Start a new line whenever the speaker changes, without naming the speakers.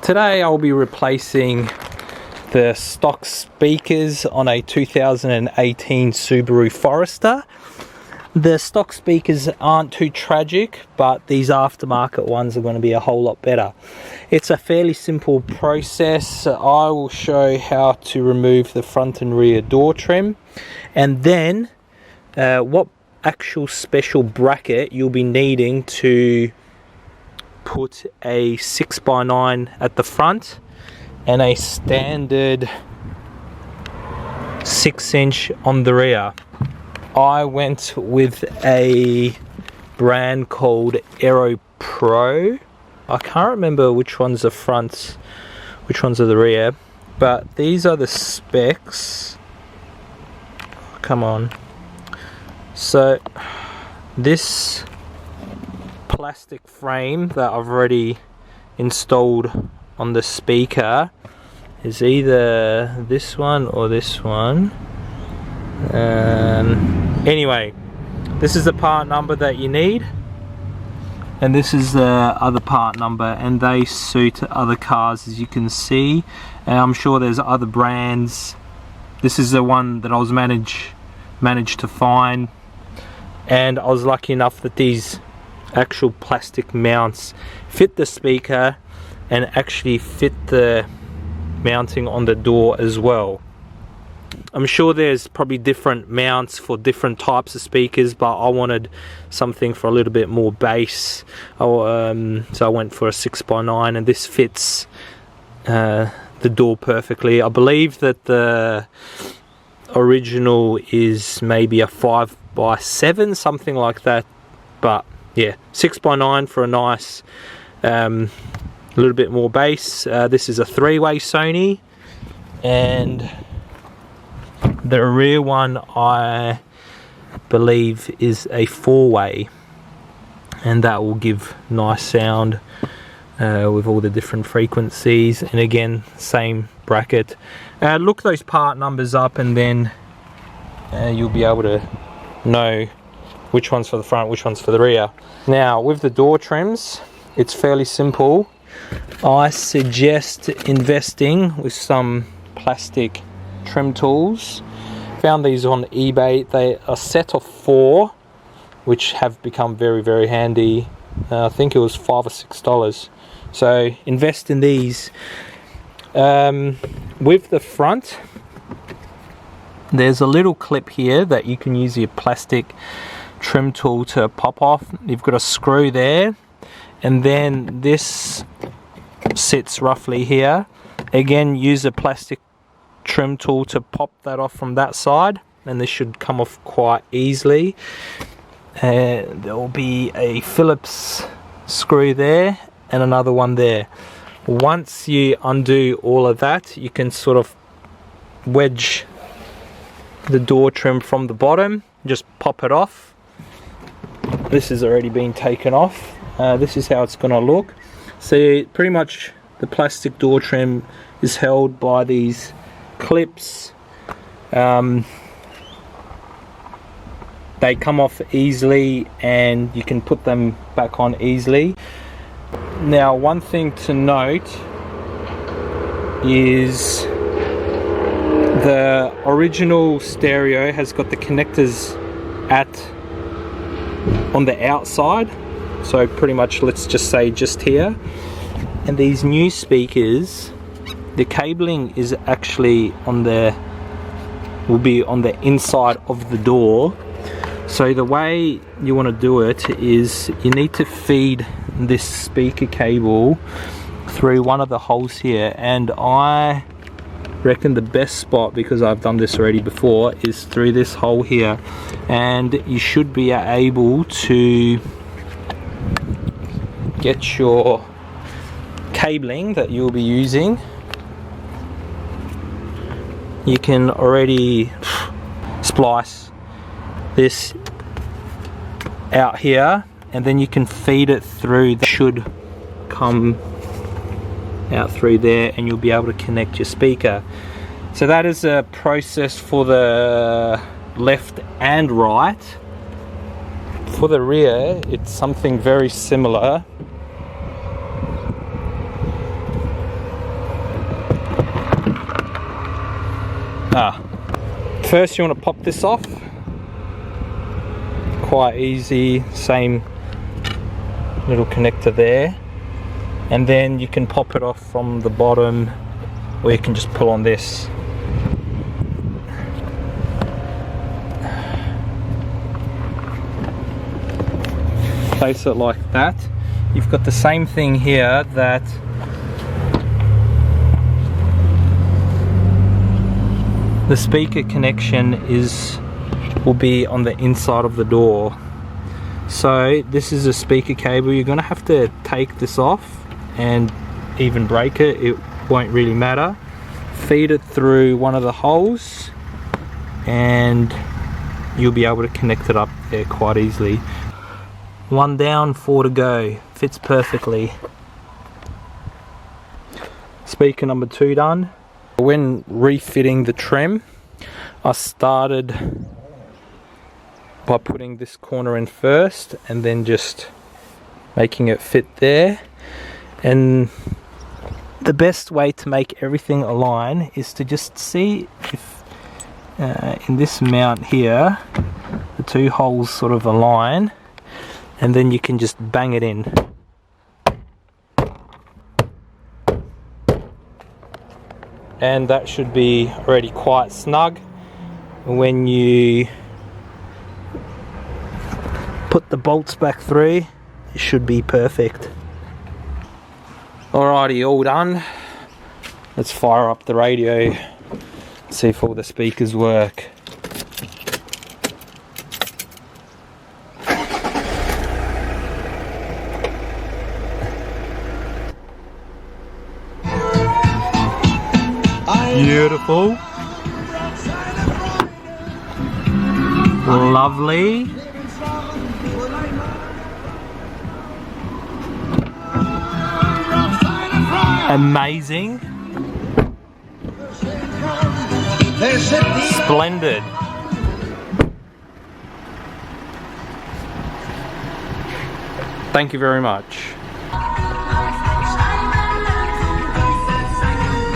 Today I'll be replacing the stock speakers on a 2018 Subaru Forester. The stock speakers aren't too tragic, but these aftermarket ones are going to be a whole lot better. It's a fairly simple process. I will show how to remove the front and rear door trim, and then what actual special bracket you'll be needing to put a 6x9 at the front and a standard 6-inch on the rear. I went with a brand called AERPRO. I can't remember which one's the front, which ones are the rear, but these are the specs. Come on. So this plastic frame that I've already installed on the speaker is either this one or this one. Anyway, this is the part number that you need, and this is the other part number, and they suit other cars, as you can see. And I'm sure there's other brands. This is the one that I was managed to find, and I was lucky enough that these actual plastic mounts fit the speaker and actually fit the mounting on the door as well. I'm sure there's probably different mounts for different types of speakers, but I wanted something for a little bit more bass. So I went for a 6x9, and this fits the door perfectly. I believe that the original is maybe a 5x7, something like that, but yeah, 6x9 for a nice little bit more bass. This is a 3-way Sony, and the rear one I believe is a 4-way, and that will give nice sound with all the different frequencies. And again, same bracket. Look those part numbers up, and then you'll be able to know which one's for the front, which one's for the rear. Now with the door trims, it's fairly simple. I suggest investing with some plastic trim tools. Found these on eBay. They are a set of 4, which have become very, very handy. I think it was $5 or $6. So invest in these. With the front, there's a little clip here that you can use your plastic trim tool to pop off. You've got a screw there, and then this sits roughly here. Again, use a plastic trim tool to pop that off from that side, and this should come off quite easily. There will be a Phillips screw there and another one there. Once you undo all of that, you can sort of wedge the door trim from the bottom, just pop it off. This has already been taken off. This is how it's going to look. So pretty much the plastic door trim is held by these clips. They come off easily, and you can put them back on easily. Now, one thing to note is the original stereo has got the connectors on the outside, so pretty much, let's just say just here. And these new speakers, the cabling is actually will be on the inside of the door. So the way you want to do it is you need to feed this speaker cable through one of the holes here, and I reckon the best spot, because I've done this already before, is through this hole here, and you should be able to get your cabling that you'll be using. You can already splice this out here, and then you can feed it through. That should come out through there, and you'll be able to connect your speaker. So that is a process for the left and right. For the rear, it's something very similar. First you want to pop this off. Quite easy, same little connector there. And then you can pop it off from the bottom, or you can just pull on this. Place it like that. You've got the same thing here, that the speaker connection will be on the inside of the door. So this is a speaker cable. You're gonna have to take this off and even break it. It won't really matter. Feed it through one of the holes and you'll be able to connect it up there quite easily. 1 down, 4 to go. Fits perfectly. Speaker number 2 done. When refitting the trim, I started by putting this corner in first and then just making it fit there. And the best way to make everything align is to just see if in this mount here the 2 holes sort of align, and then you can just bang it in. And that should be already quite snug. When you put the bolts back through, it should be perfect. Alrighty, all done. Let's fire up the radio, see if all the speakers work. Beautiful. Lovely. Amazing. Splendid. Thank you very much.